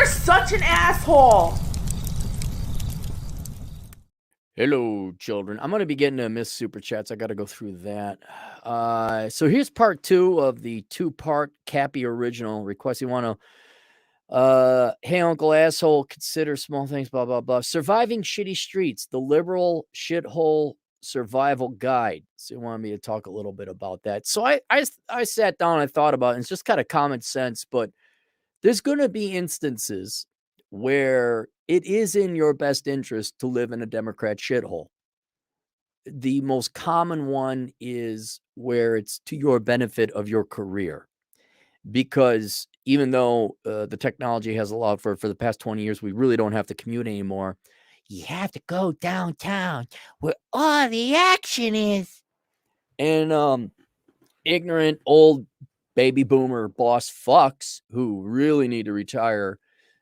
You're such an asshole. Hello, children. I'm going to be getting to Miss Super Chats. I got to go through that. So here's part 2 of the 2-part Cappy original request. You want to, hey, Uncle Asshole, consider small things, blah, blah, blah. Surviving Shitty Streets, the liberal shithole survival guide. So you wanted me to talk a little bit about that. So I sat down and I thought about it. And it's just kind of common sense, but there's going to be instances where it is in your best interest to live in a Democrat shithole. The most common one is where it's to your benefit of your career. Because even though the technology has allowed for the past 20 years, we really don't have to commute anymore. You have to go downtown where all the action is. And ignorant old baby boomer boss fucks who really need to retire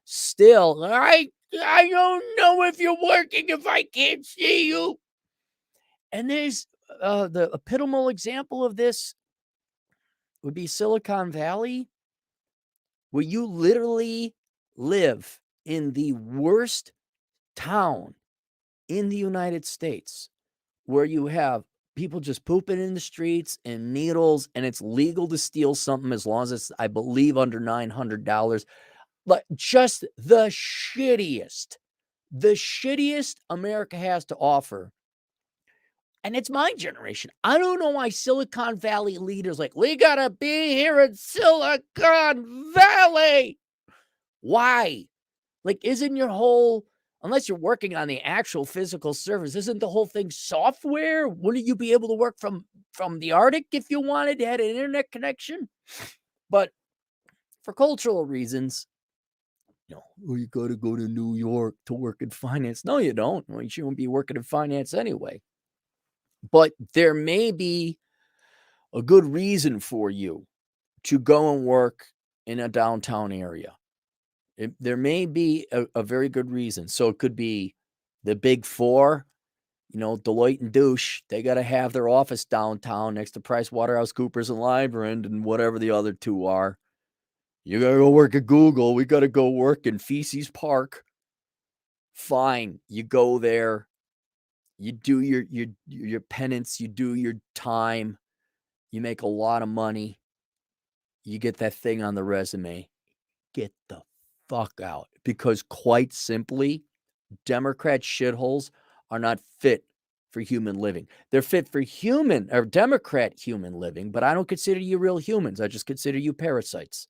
still, I don't know if you're working if I can't see you. And there's the epitomal example of this would be Silicon Valley, where you literally live in the worst town in the United States, where you have people just pooping in the streets and needles, and it's legal to steal something as long as it's, I believe, under $900. But just the shittiest America has to offer. And it's my generation. I don't know why Silicon Valley leaders like, we gotta be here in Silicon Valley. Why? Like, isn't your whole, unless you're working on the actual physical service, isn't the whole thing software? Wouldn't you be able to work from the Arctic if you wanted to have an internet connection? But for cultural reasons, you got to go to New York to work in finance. No, you don't. Well, you shouldn't be working in finance anyway. But there may be a good reason for you to go and work in a downtown area. There may be a very good reason. So it could be the big four, Deloitte and Douche. They got to have their office downtown next to PricewaterhouseCoopers and Librand and whatever the other two are. You got to go work at Google. We got to go work in Feces Park. Fine. You go there. You do your penance. You do your time. You make a lot of money. You get that thing on the resume. Get the fuck out. Because quite simply, Democrat shitholes are not fit for human living. They're fit for human or Democrat human living, but I don't consider you real humans. I just consider you parasites.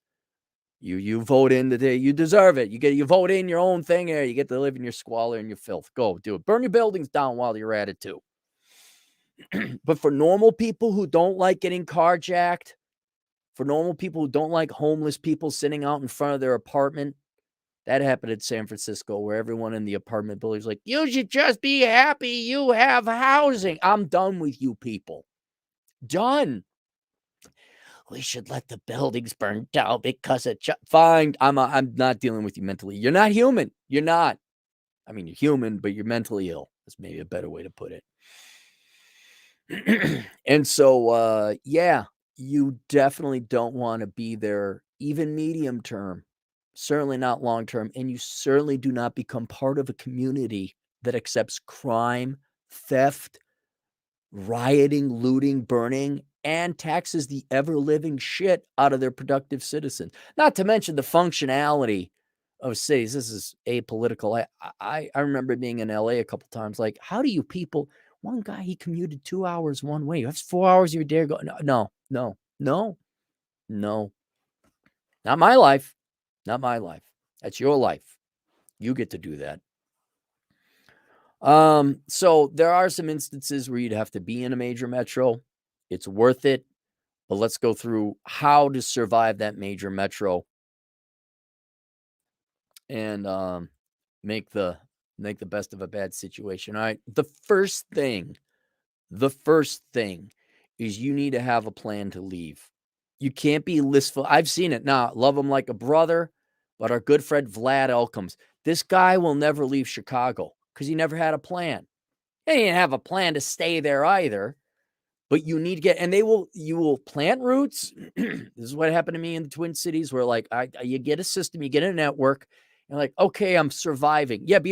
You vote in the day, you deserve it. You vote in your own thing there. You get to live in your squalor and your filth. Go do it. Burn your buildings down while you're at it too. But for normal people who don't like getting carjacked, for normal people who don't like homeless people sitting out in front of their apartment, that happened in San Francisco, where everyone in the apartment building is like, you should just be happy you have housing. I'm done with you people. Done. We should let the buildings burn down because it fine. I'm not dealing with you mentally. You're not human. You're not. I mean, you're human, but you're mentally ill. That's maybe a better way to put it. And so, yeah, you definitely don't want to be there, even medium term, certainly not long term. And you certainly do not become part of a community that accepts crime, theft, rioting, looting, burning, and taxes the ever-living shit out of their productive citizens. Not to mention the functionality of cities. This is apolitical. I remember being in LA a couple times. Like, how do you people? One guy, he commuted 2 hours one way. That's 4 hours of your day. No. Not my life. Not my life. That's your life. You get to do that. So there are some instances where you'd have to be in a major metro. It's worth it, but let's go through how to survive that major metro and make the best of a bad situation. All right. The first thing is you need to have a plan to leave. You can't be listful. I've seen it now. Love him like a brother, but our good friend Vlad Elkins, this guy will never leave Chicago because he never had a plan. He didn't have a plan to stay there either. But you need to get, and you will plant roots. This is what happened to me in the Twin Cities, where like you get a system, you get a network, You're like, okay, I'm surviving. Yeah, but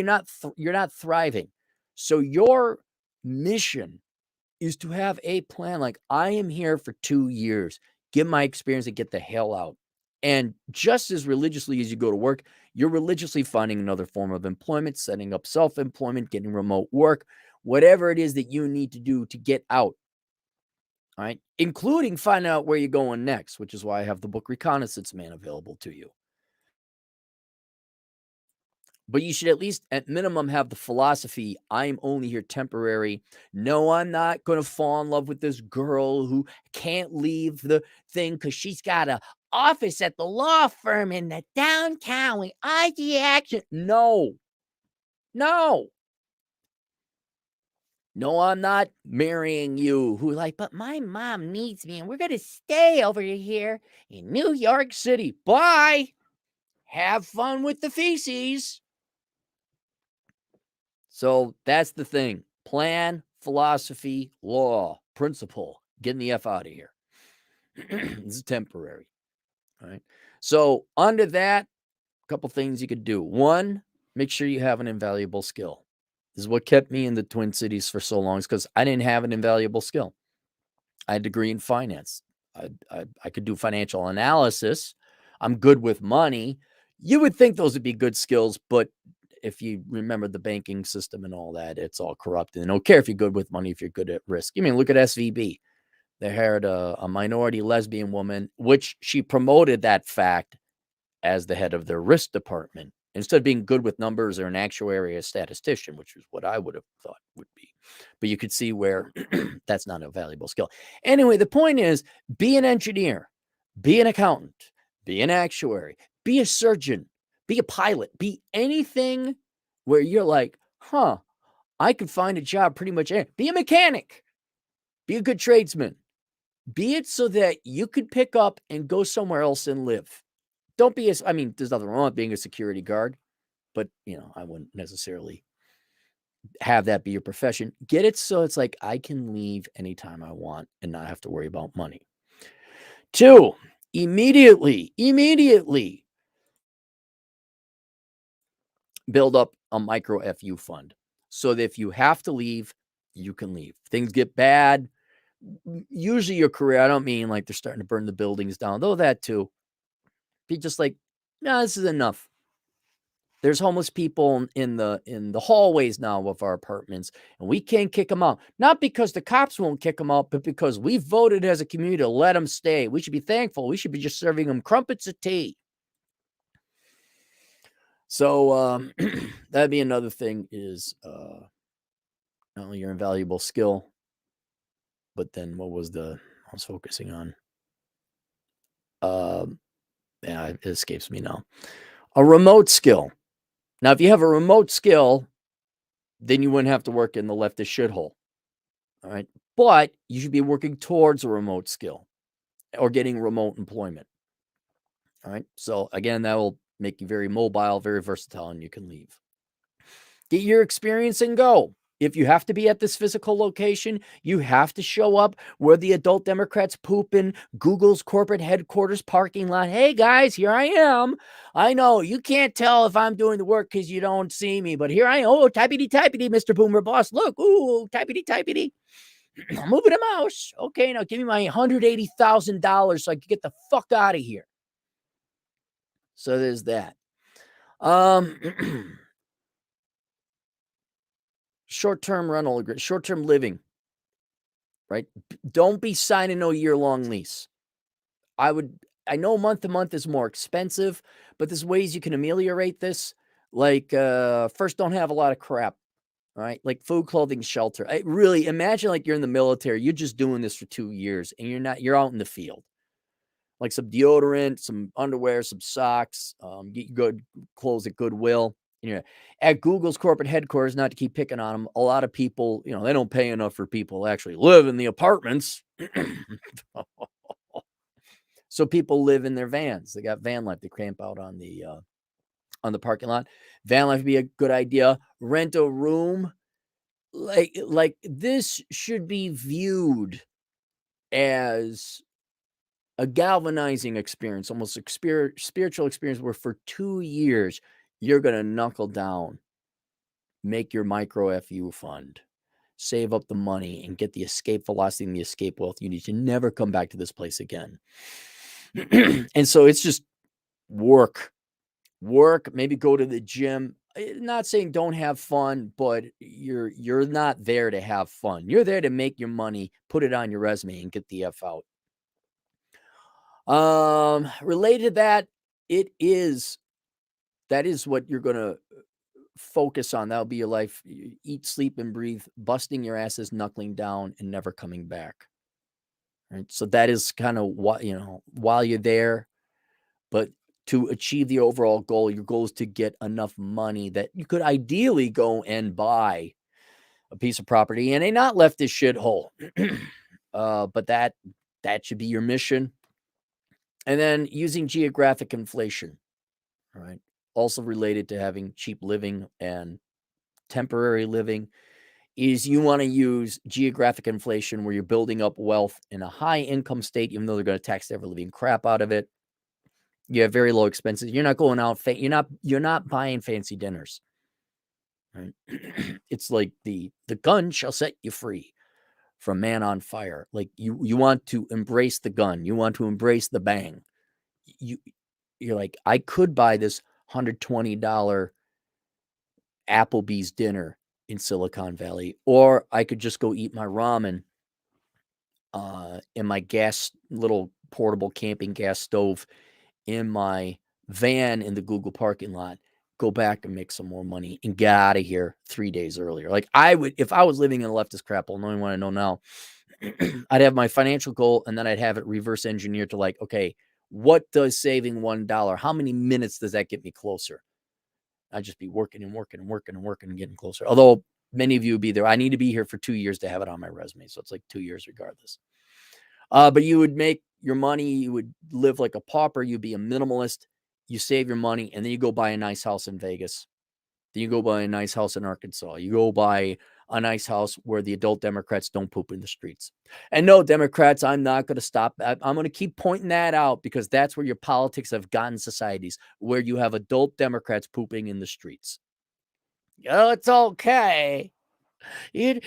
you're not thriving. So your mission is to have a plan. Like, I am here for 2 years, get my experience and get the hell out. And just as religiously as you go to work, you're religiously finding another form of employment, setting up self-employment, getting remote work, whatever it is that you need to do to get out. All right, including finding out where you're going next, which is why I have the book Reconnaissance Man available to you. But you should at least, at minimum, have the philosophy, I'm only here temporary. No, I'm not going to fall in love with this girl who can't leave the thing because she's got a office at the law firm in the downtown with IG action. No, no. No, I'm not marrying you. Who like, but my mom needs me and we're going to stay over here in New York City. Bye. Have fun with the feces. So that's the thing. Plan, philosophy, law, principle. Getting the F out of here. This is temporary. All right. So under that, a couple things you could do. One, make sure you have an invaluable skill. This is what kept me in the Twin Cities for so long, is because I didn't have an invaluable skill. I had a degree in finance. I could do financial analysis. I'm good with money. You would think those would be good skills, but if you remember the banking system and all that, it's all corrupt. And they don't care if you're good with money, if you're good at risk. I mean, look at SVB. They hired a minority lesbian woman, which she promoted that fact as the head of their risk department, instead of being good with numbers or an actuary or statistician, which is what I would have thought would be. But you could see where that's not a valuable skill. Anyway, the point is, be an engineer, be an accountant, be an actuary, be a surgeon, be a pilot, be anything where you're like, I could find a job pretty much anywhere. Be a mechanic, be a good tradesman, be it so that you could pick up and go somewhere else and live. Don't be I mean, there's nothing wrong with being a security guard, but I wouldn't necessarily have that be your profession. Get it so it's like I can leave anytime I want and not have to worry about money. 2, immediately build up a micro FU fund so that if you have to leave, you can leave. Things get bad. Usually your career, I don't mean like they're starting to burn the buildings down, though that too. Be just like, no, this is enough. There's homeless people in the hallways now of our apartments, and we can't kick them out. Not because the cops won't kick them out, but because we voted as a community to let them stay. We should be thankful. We should be just serving them crumpets of tea. So that'd be another thing, is not only your invaluable skill, but then what was I was focusing on? Yeah, it escapes me now. A remote skill. Now, if you have a remote skill, then you wouldn't have to work in the leftist shithole. All right. But you should be working towards a remote skill or getting remote employment. All right. So again, that will make you very mobile, very versatile, and you can leave. Get your experience and go. If you have to be at this physical location, you have to show up where the adult Democrats poop in Google's corporate headquarters parking lot. Hey guys, here I am. I know you can't tell if I'm doing the work because you don't see me, but here I am. Oh, typity, Mr. Boomer Boss. Look, ooh, typity. I'm moving a mouse. Okay, now give me my $180,000 so I can get the fuck out of here. So there's that. Short-term rental, short-term living, right? Don't be signing no year-long lease. I know month to month is more expensive, but there's ways you can ameliorate this. Like, first, don't have a lot of crap, right? Like food, clothing, shelter. I really imagine like you're in the military, you're just doing this for 2 years and you're out in the field. Like some deodorant, some underwear, some socks, get good clothes at Goodwill. At Google's corporate headquarters, not to keep picking on them, a lot of people, they don't pay enough for people to actually live in the apartments. So people live in their vans. They got van life. They camp out on the parking lot. Van life would be a good idea. Rent a room. Like this should be viewed as a galvanizing experience, almost spiritual experience, where for 2 years you're going to knuckle down, make your micro FU fund, save up the money, and get the escape velocity and the escape wealth you need to never come back to this place again. And so it's just work, maybe go to the gym. Not saying don't have fun, but you're not there to have fun. You're there to make your money, put it on your resume, and get the F out. Related to that, that is what you're gonna focus on. That'll be your life. Eat, sleep, and breathe, busting your asses, knuckling down, and never coming back. Right. So that is kind of what, while you're there, but to achieve the overall goal, your goal is to get enough money that you could ideally go and buy a piece of property in a not leftist shithole. But that should be your mission. And then using geographic inflation, all right, also related to having cheap living and temporary living, is you want to use geographic inflation where you're building up wealth in a high income state, even though they're going to tax the ever living crap out of it. You have very low expenses. You're not going out. You're not buying fancy dinners. Right? It's like the gun shall set you free from Man on Fire. Like you want to embrace the gun. You want to embrace the bang. You're like, I could buy this $120 Applebee's dinner in Silicon Valley, or I could just go eat my ramen in my little portable camping gas stove in my van in the Google parking lot, go back and make some more money and get out of here 3 days earlier. Like I would, if I was living in a leftist crap hole, knowing what I know now, I'd have my financial goal and then I'd have it reverse engineered to like, okay, what does saving $1, how many minutes does that get me closer? I'd just be working and working and working and working and getting closer. Although many of you would be there. I need to be here for 2 years to have it on my resume. So it's like 2 years regardless. But you would make your money. You would live like a pauper. You'd be a minimalist. You save your money and then you go buy a nice house in Vegas. Then you go buy a nice house in Arkansas. You go buy a nice house where the adult Democrats don't poop in the streets. And no, Democrats, I'm not going to stop. I'm going to keep pointing that out because that's where your politics have gotten societies, where you have adult Democrats pooping in the streets. Oh, it's okay. You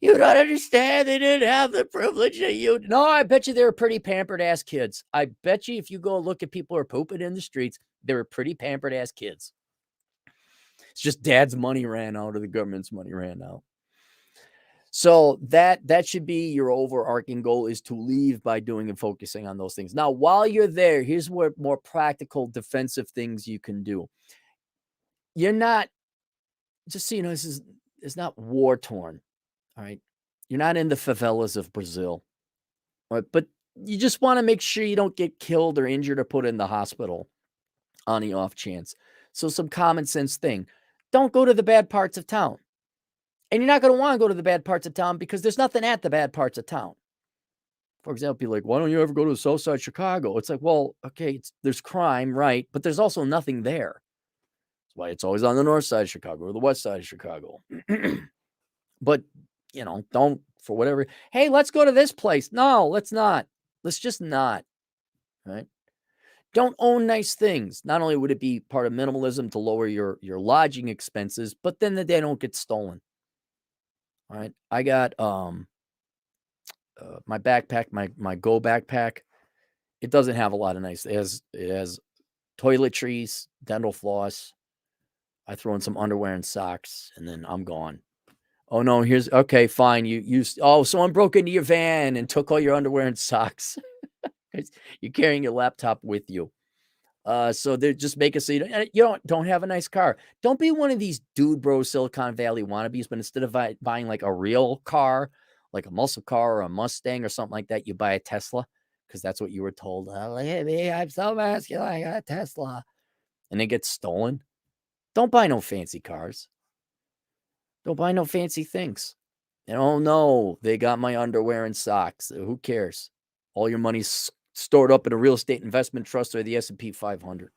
don't understand. They didn't have the privilege that you. No, I bet you they were pretty pampered ass kids. I bet you if you go look at people who are pooping in the streets, they were pretty pampered ass kids. It's just dad's money ran out or the government's money ran out. So that should be your overarching goal, is to leave by doing and focusing on those things. Now, while you're there, here's what more practical defensive things you can do. You're not, just so you know, it's not war torn. All right. You're not in the favelas of Brazil. All right, but you just want to make sure you don't get killed or injured or put in the hospital on the off chance. So some common sense thing. Don't go to the bad parts of town. And you're not going to want to go to the bad parts of town because there's nothing at the bad parts of town. For example, you're like, why don't you ever go to the south side of Chicago? It's like, well, okay, there's crime, right? But there's also nothing there. That's why it's always on the north side of Chicago or the west side of Chicago. But, don't, for whatever, hey, let's go to this place. No, let's not. Let's just not, right? Don't own nice things. Not only would it be part of minimalism to lower your lodging expenses, but then they don't get stolen. All right. I got my backpack, my Go backpack. It doesn't have a lot of nice. It has toiletries, dental floss. I throw in some underwear and socks, and then I'm gone. Oh no, okay, fine. Someone broke into your van and took all your underwear and socks. You're carrying your laptop with you. So they're just making so you don't have a nice car. Don't be one of these dude bro Silicon Valley wannabes, but instead of buying like a real car, like a muscle car or a Mustang or something like that, you buy a Tesla because that's what you were told. Look at me, I'm so masculine, I got a Tesla. And it gets stolen. Don't buy no fancy cars. Don't buy no fancy things. And oh no, they got my underwear and socks. Who cares? All your money's stored up in a real estate investment trust or the S&P 500.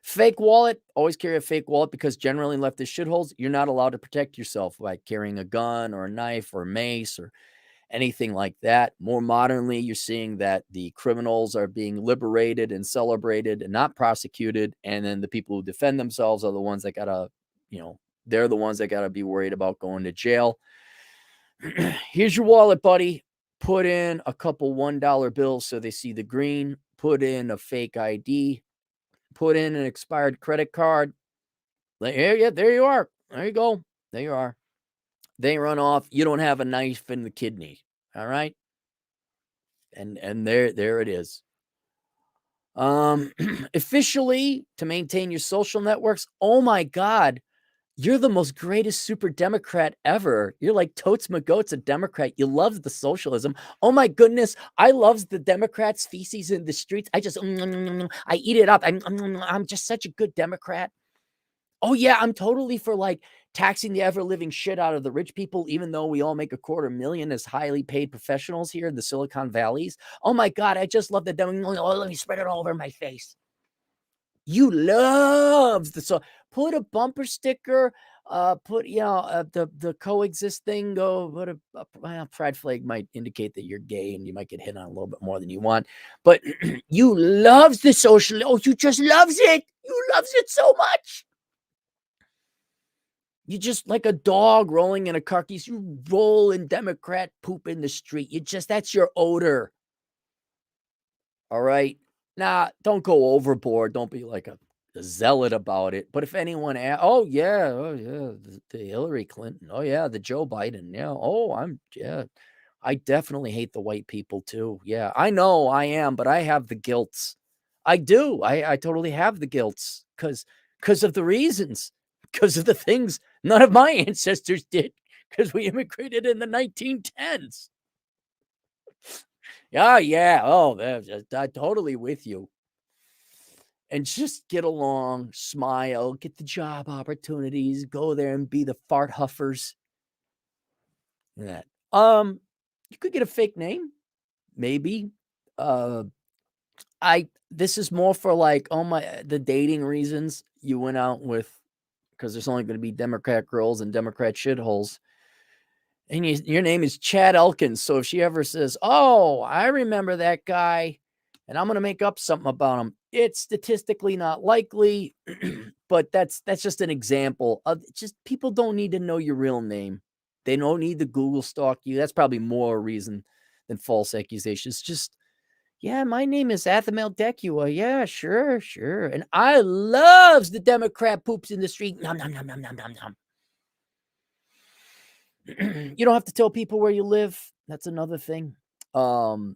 Fake wallet. Always carry a fake wallet because generally in leftist shitholes, you're not allowed to protect yourself by carrying a gun or a knife or a mace or anything like that. More modernly, you're seeing that the criminals are being liberated and celebrated and not prosecuted. And then the people who defend themselves are the ones that gotta, they're the ones that gotta be worried about going to jail. Here's your wallet, buddy. Put in a couple $1 bills so they see the green. Put in a fake ID. Put in an expired credit card. Yeah, there you are. There you go. There you are. They run off. You don't have a knife in the kidney. All right. And there it is. Officially, to maintain your social networks. Oh my God. You're the most greatest super Democrat ever. You're like totes my goats a Democrat. You love the socialism. Oh my goodness. I loves the Democrats' feces in the streets. I just, I eat it up. I'm just such a good Democrat. Oh yeah, I'm totally for like taxing the ever living shit out of the rich people, even though we all make $250,000 as highly paid professionals here in the Silicon Valleys. Oh my God, I just love the Demo. Oh, let me spread it all over my face. You loves the so put a bumper sticker, put the coexist thing. Go put a pride flag might indicate that you're gay and you might get hit on a little bit more than you want. But you loves the social. Oh, you just loves it. You loves it so much. You just like a dog rolling in a car keys. You roll in Democrat poop in the street. That's your odor. All right. Nah, don't go overboard. Don't be like a zealot about it. But if anyone asks, oh yeah, the Hillary Clinton. Oh yeah, the Joe Biden. Yeah. Oh, I definitely hate the white people too. Yeah, I know I am, but I have the guilts. I do. I totally have the guilts because of the reasons, because of the things none of my ancestors did, because we immigrated in the 1910s. Yeah. Oh, I'm totally with you. And just get along, smile, get the job opportunities, go there and be the fart huffers. That. You could get a fake name, maybe. This is more for like, the dating reasons. You went out with, because there's only going to be Democrat girls and Democrat shitholes. And your name is Chad Elkins. So if she ever says, oh, I remember that guy, and I'm going to make up something about him, it's statistically not likely, but that's just an example of just people don't need to know your real name. They don't need to Google stalk you. That's probably more a reason than false accusations. Just, yeah, my name is Athamel Decua. Yeah, sure. And I loves the Democrat poops in the street. Nom, nom, nom, nom, nom, nom, nom. You don't have to tell people where you live. That's another thing. If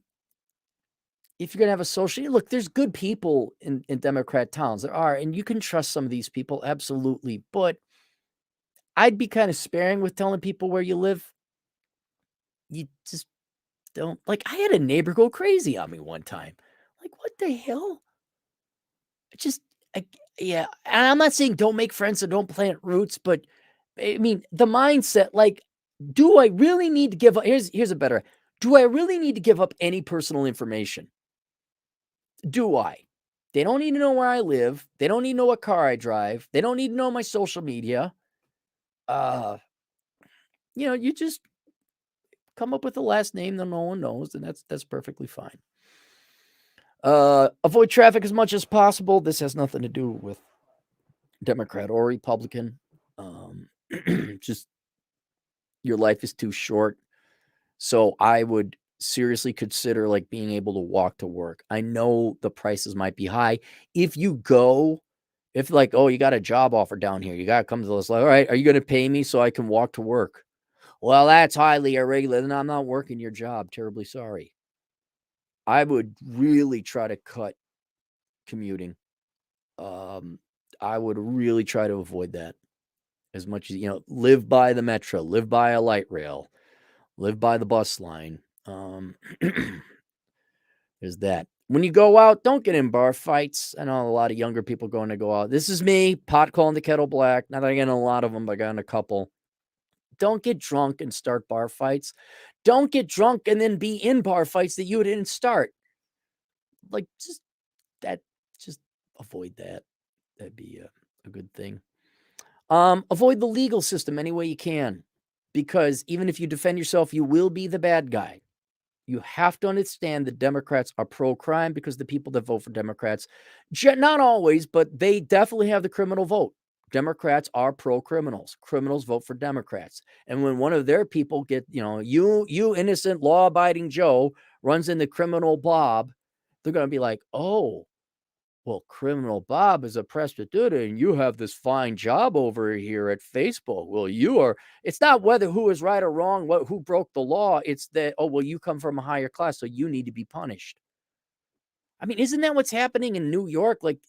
you're going to have a social, look, there's good people in Democrat towns. There are, and you can trust some of these people. Absolutely. But I'd be kind of sparing with telling people where you live. You just don't like, I had a neighbor go crazy on me one time. Like, what the hell? Just, yeah. And I'm not saying don't make friends or don't plant roots, but I mean, the mindset, like, do I really need to give up? Here's a better. Do I really need to give up any personal information? Do I? They don't need to know where I live. They don't need to know what car I drive. They don't need to know my social media. You just come up with a last name that no one knows, and that's perfectly fine. Avoid traffic as much as possible. This has nothing to do with Democrat or Republican. Just your life is too short. So I would seriously consider like being able to walk to work. I know the prices might be high. If like, oh, you got a job offer down here, you got to come to this. Like, all right, are you going to pay me so I can walk to work? Well, that's highly irregular. Then I'm not working your job. Terribly sorry. I would really try to cut commuting. I would really try to avoid that as much as, live by the metro, live by a light rail, live by the bus line. There's that. When you go out, don't get in bar fights. I know a lot of younger people going to go out. This is me, pot calling the kettle black. Not that I get in a lot of them, but I got in a couple. Don't get drunk and start bar fights. Don't get drunk and then be in bar fights that you didn't start. Like, just avoid that. That'd be a good thing. Avoid the legal system any way you can. because even if you defend yourself, you will be the bad guy. You have to understand that Democrats are pro-crime because the people that vote for Democrats, not always, but they definitely have the criminal vote. Democrats are pro-criminals. Criminals vote for Democrats. And when one of their people get, you innocent law-abiding Joe runs into criminal Bob, they're going to be like, oh, well, criminal Bob is a prostitute and you have this fine job over here at Facebook. Well, it's not whether who is right or wrong, who broke the law. It's that, oh, well, you come from a higher class, so you need to be punished. I mean, isn't that what's happening in New York? Like,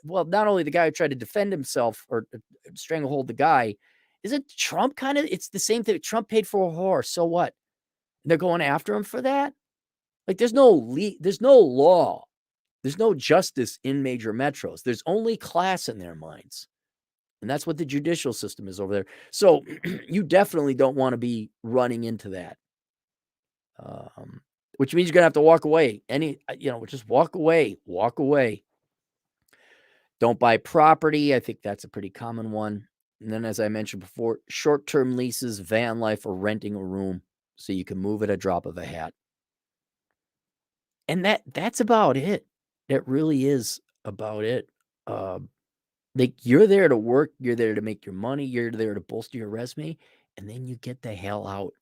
well, not only the guy who tried to defend himself or stranglehold the guy, isn't Trump it's the same thing. Trump paid for a whore. So what? They're going after him for that? Like, there's no law. There's no justice in major metros. There's only class in their minds. And that's what the judicial system is over there. So you definitely don't want to be running into that. Which means you're going to have to walk away. Just walk away. Walk away. Don't buy property. I think that's a pretty common one. And then, as I mentioned before, short-term leases, van life, or renting a room so you can move at a drop of a hat. And that's about it. That really is about it. Like, you're there to work, you're there to make your money, you're there to bolster your resume, and then you get the hell out.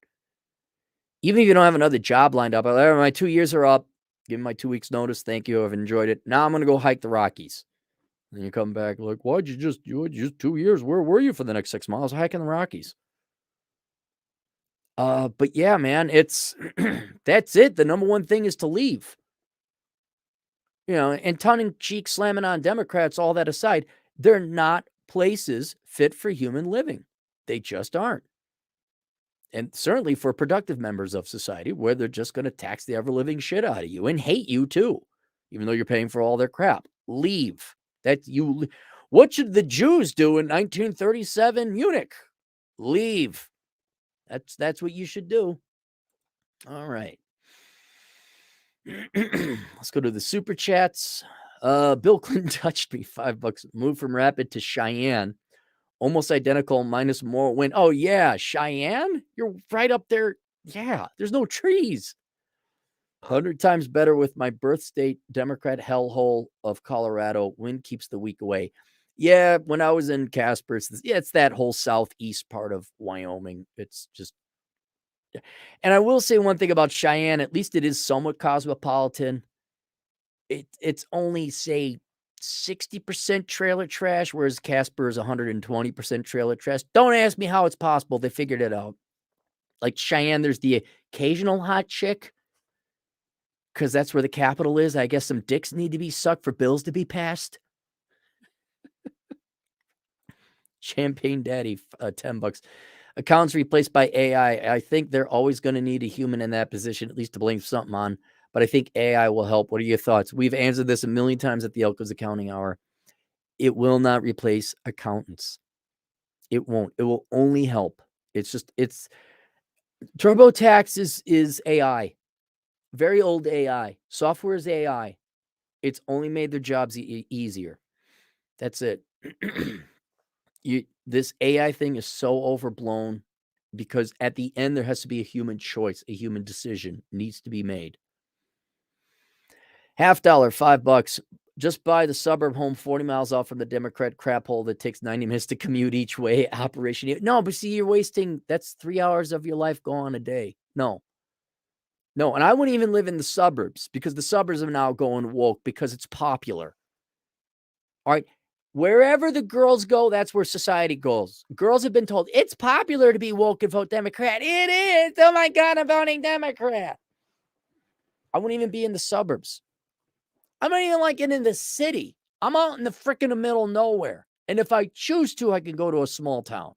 Even if you don't have another job lined up, my 2 years are up. Give me my 2 weeks notice. Thank you. I've enjoyed it. Now I'm going to go hike the Rockies. And you come back like, why'd you just 2 years? Where were you for the next 6 miles? Hiking the Rockies. But yeah, man, it's that's it. The number one thing is to leave. And tongue-in-cheek slamming on Democrats, all that aside, they're not places fit for human living. They just aren't. And certainly for productive members of society, where they're just going to tax the ever-living shit out of you and hate you too, even though you're paying for all their crap. Leave. What should the Jews do in 1937 Munich? Leave. That's what you should do. All right. Let's go to the super chats. Bill Clinton touched me. $5. Moved from Rapid to Cheyenne. Almost identical, minus more wind. Oh, yeah. Cheyenne? You're right up there. Yeah. There's no trees. 100 times better with my birth state, Democrat hellhole of Colorado. Wind keeps the weak away. Yeah. When I was in Casper, it's that whole southeast part of Wyoming. It's just. And I will say one thing about Cheyenne, at least it is somewhat cosmopolitan. It's only, say, 60% trailer trash, whereas Casper is 120% trailer trash. Don't ask me how it's possible. They figured it out. Like Cheyenne, there's the occasional hot chick, because that's where the capital is. I guess some dicks need to be sucked for bills to be passed. Champagne Daddy, $10. Accounts replaced by AI. I think they're always going to need a human in that position, at least to blame something on. But I think AI will help. What are your thoughts? We've answered this a million times at the Elko's Accounting Hour. It will not replace accountants. It won't. It will only help. It's TurboTax is AI. Very old AI. Software is AI. It's only made their jobs easier. That's it. This AI thing is so overblown because at the end, there has to be a human choice, a human decision needs to be made. $50, $5. Just buy the suburb home 40 miles off from the Democrat crap hole that takes 90 minutes to commute each way. Operation. No, but see, you're wasting, that's 3 hours of your life gone a day. No. And I wouldn't even live in the suburbs because the suburbs are now going woke because it's popular. All right. Wherever the girls go, that's where society goes. Girls have been told it's popular to be woke and vote Democrat. It is. Oh my God, I'm voting Democrat. I wouldn't even be in the suburbs. I'm not even like in the city. I'm out in the freaking middle of nowhere. And if I choose to, I can go to a small town.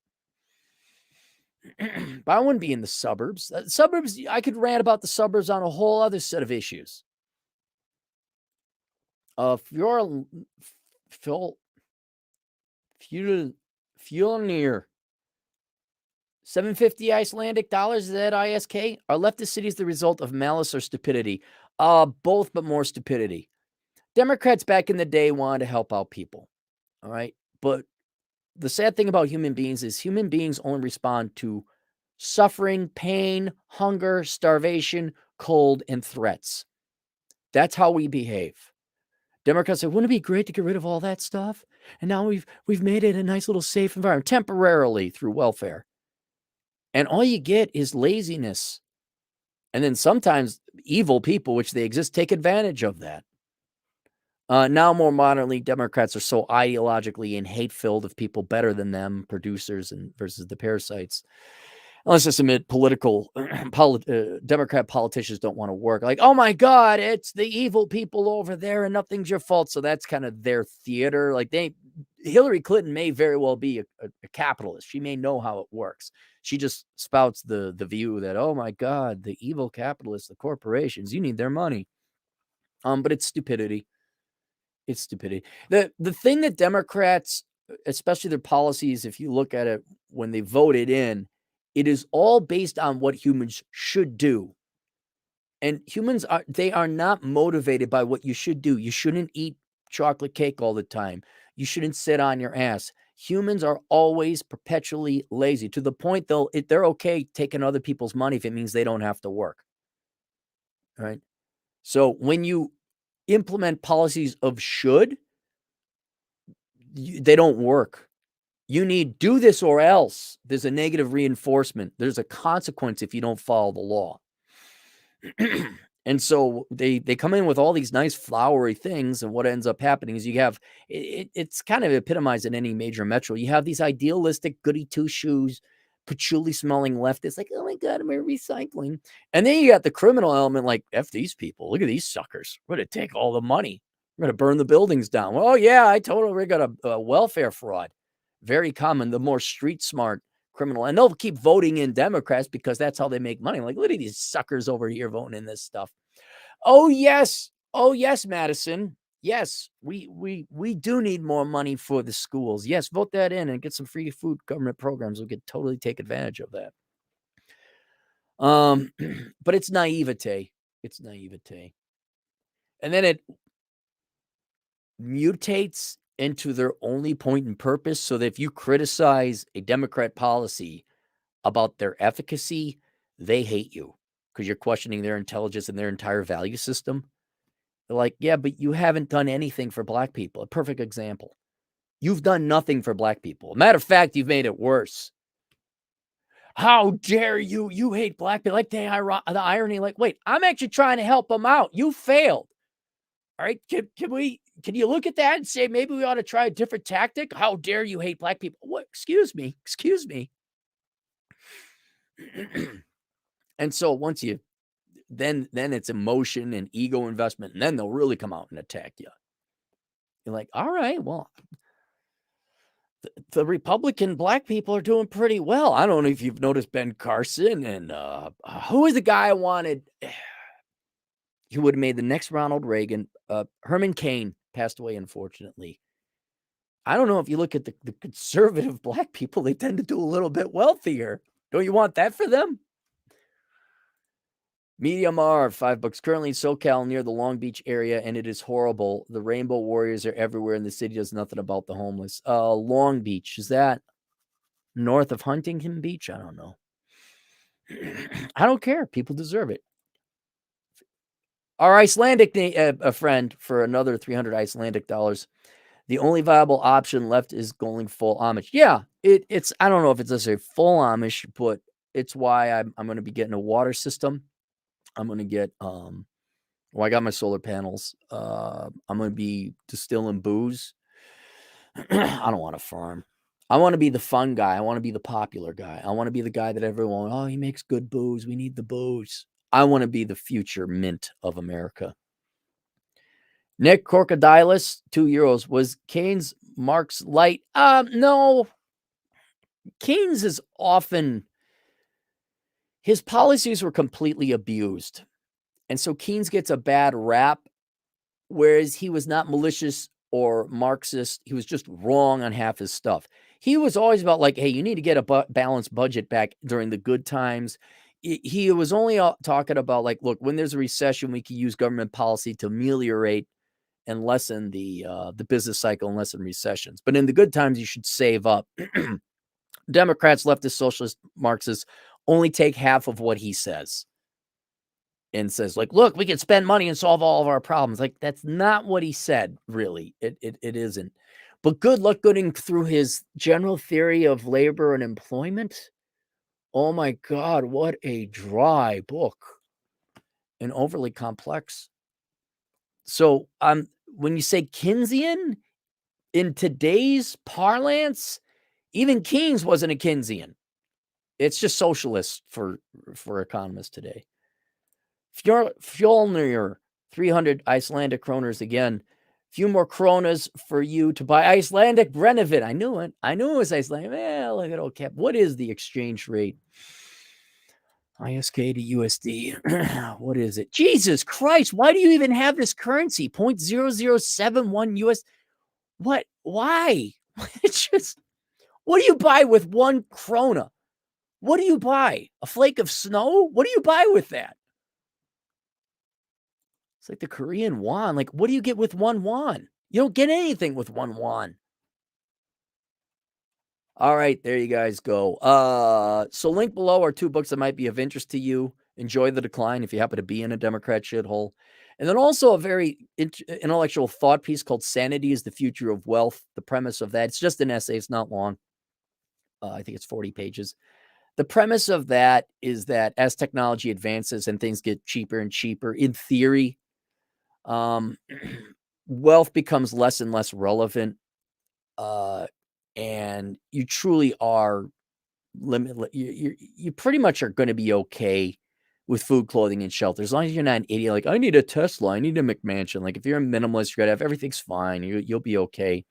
But I wouldn't be in the suburbs. Suburbs, I could rant about the suburbs on a whole other set of issues. Fuel near $750 Icelandic dollars. Is that ISK? Are leftist cities the result of malice or stupidity? Both, but more stupidity. Democrats back in the day wanted to help out people. All right. But the sad thing about human beings is human beings only respond to suffering, pain, hunger, starvation, cold, and threats. That's how we behave. Democrats say, wouldn't it be great to get rid of all that stuff? And now we've made it a nice little safe environment temporarily through welfare. And all you get is laziness. And then sometimes evil people, which they exist, take advantage of that. Now, more modernly, Democrats are so ideologically and hate-filled of people better than them, producers and versus the parasites. Let's just admit, Democrat politicians don't want to work. Like, oh my God, it's the evil people over there, and nothing's your fault. So that's kind of their theater. Like Hillary Clinton may very well be a capitalist. She may know how it works. She just spouts the view that, oh my God, the evil capitalists, the corporations, you need their money. But it's stupidity. It's stupidity. The thing that Democrats, especially their policies, if you look at it when they voted in, it is all based on what humans should do. And humans are not motivated by what you should do. You shouldn't eat chocolate cake all the time. You shouldn't sit on your ass. Humans are always perpetually lazy to the point they're okay taking other people's money if it means they don't have to work. Right? So when you implement policies of should, they don't work. You need do this or else. There's a negative reinforcement. There's a consequence if you don't follow the law. And so they come in with all these nice flowery things, and what ends up happening is you have it's kind of epitomized in any major metro. You have these idealistic goody two shoes, patchouli smelling leftists, like, oh my God, I'm recycling. And then you got the criminal element, like, F these people. Look at these suckers. We're going to take all the money. We're going to burn the buildings down. Well, yeah, I told them we got a welfare fraud. Very common, the more street smart criminal. And they'll keep voting in Democrats because that's how they make money. Like, look at these suckers over here voting in this stuff. Oh, yes. Oh, yes, Madison. Yes, we do need more money for the schools. Yes, vote that in and get some free food government programs. We could totally take advantage of that. But it's naivete. It's naivete. And then it mutates into their only point and purpose, so that if you criticize a Democrat policy about their efficacy, they hate you because you're questioning their intelligence and their entire value system. They're like, yeah, but you haven't done anything for black people. A perfect example. You've done nothing for black people. Matter of fact, you've made it worse. How dare you? You hate black people. Like the irony, like, wait, I'm actually trying to help them out. You failed. All right. Can you look at that and say, maybe we ought to try a different tactic? How dare you hate black people? What? Excuse me. And so once you, then it's emotion and ego investment, and then they'll really come out and attack you. You're like, all right, well, the Republican black people are doing pretty well. I don't know if you've noticed Ben Carson and who is the guy I wanted? He would have made the next Ronald Reagan. Herman Cain passed away, unfortunately. I don't know if you look at the conservative black people, they tend to do a little bit wealthier. Don't you want that for them? Media Marv, $5. Currently in SoCal near the Long Beach area, and it is horrible. The Rainbow Warriors are everywhere, and the city does nothing about the homeless. Long Beach, is that north of Huntington Beach? I don't know. I don't care. People deserve it. Our Icelandic a friend for another 300 Icelandic dollars. The only viable option left is going full Amish. Yeah, it's. I don't know if it's necessarily full Amish, but it's why I'm going to be getting a water system. I'm going to get, I got my solar panels. I'm going to be distilling booze. I don't want to farm. I want to be the fun guy. I want to be the popular guy. I want to be the guy that everyone, oh, he makes good booze. We need the booze. I want to be the future mint of America. Nick Crocodilus, €2. Was Keynes Marx light? No. Keynes is often, his policies were completely abused. And so Keynes gets a bad rap, whereas he was not malicious or Marxist. He was just wrong on half his stuff. He was always about like, hey, you need to get a balanced budget back during the good times. He was only talking about like, look, when there's a recession, we can use government policy to ameliorate and lessen the business cycle and lessen recessions. But in the good times, you should save up. Democrats, leftist, socialist, Marxists only take half of what he says and says, like, look, we can spend money and solve all of our problems. Like, that's not what he said, really. It isn't. But good luck getting through his general theory of labor and employment. Oh my God, what a dry book and overly complex. So, when you say Keynesian in today's parlance, even Keynes wasn't a Keynesian. It's just socialist for economists today. Fjolnir, 300 Icelandic kroners again. Few more kronas for you to buy Icelandic Brennivin. I knew it. I knew it was Icelandic. Well, look at old cap. What is the exchange rate? ISK to USD. What is it? Jesus Christ. Why do you even have this currency? 0.0071 US. What? Why? It's just, what do you buy with 1 krona? What do you buy? A flake of snow? What do you buy with that? It's like the Korean won. Like, what do you get with 1 won? You don't get anything with 1 won. All right, there you guys go. So link below are 2 books that might be of interest to you. Enjoy the Decline if you happen to be in a Democrat shithole. And then also a very intellectual thought piece called Sanity is the Future of Wealth. The premise of that, it's just an essay. It's not long. I think it's 40 pages. The premise of that is that as technology advances and things get cheaper and cheaper, in theory, wealth becomes less and less relevant. And you truly are limitless. You pretty much are going to be okay with food, clothing, and shelter. As long as you're not an idiot, like, I need a Tesla, I need a McMansion. Like, if you're a minimalist, you're going to have everything's fine. You'll be okay.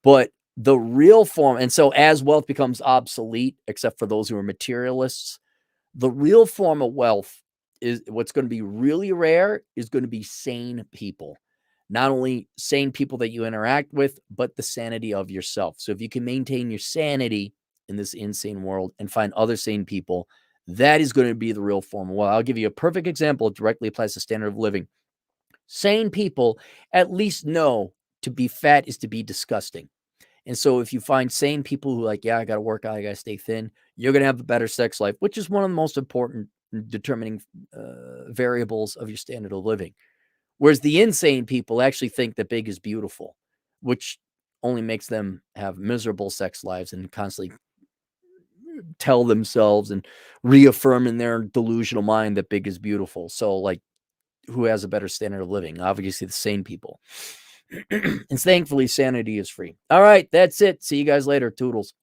But the real form, and so as wealth becomes obsolete, except for those who are materialists, the real form of wealth is what's going to be really rare is going to be sane people. Not only sane people that you interact with, but the sanity of yourself. So if you can maintain your sanity in this insane world and find other sane people, that is going to be the real form of wealth. I'll give you a perfect example. It directly applies to standard of living. Sane people at least know to be fat is to be disgusting. And so if you find sane people who like, yeah, I got to work out, I got to stay thin, you're going to have a better sex life, which is one of the most important determining variables of your standard of living. Whereas the insane people actually think that big is beautiful, which only makes them have miserable sex lives and constantly tell themselves and reaffirm in their delusional mind that big is beautiful. So, like, who has a better standard of living? Obviously, the sane people. And thankfully, sanity is free. All right, that's it. See you guys later. Toodles.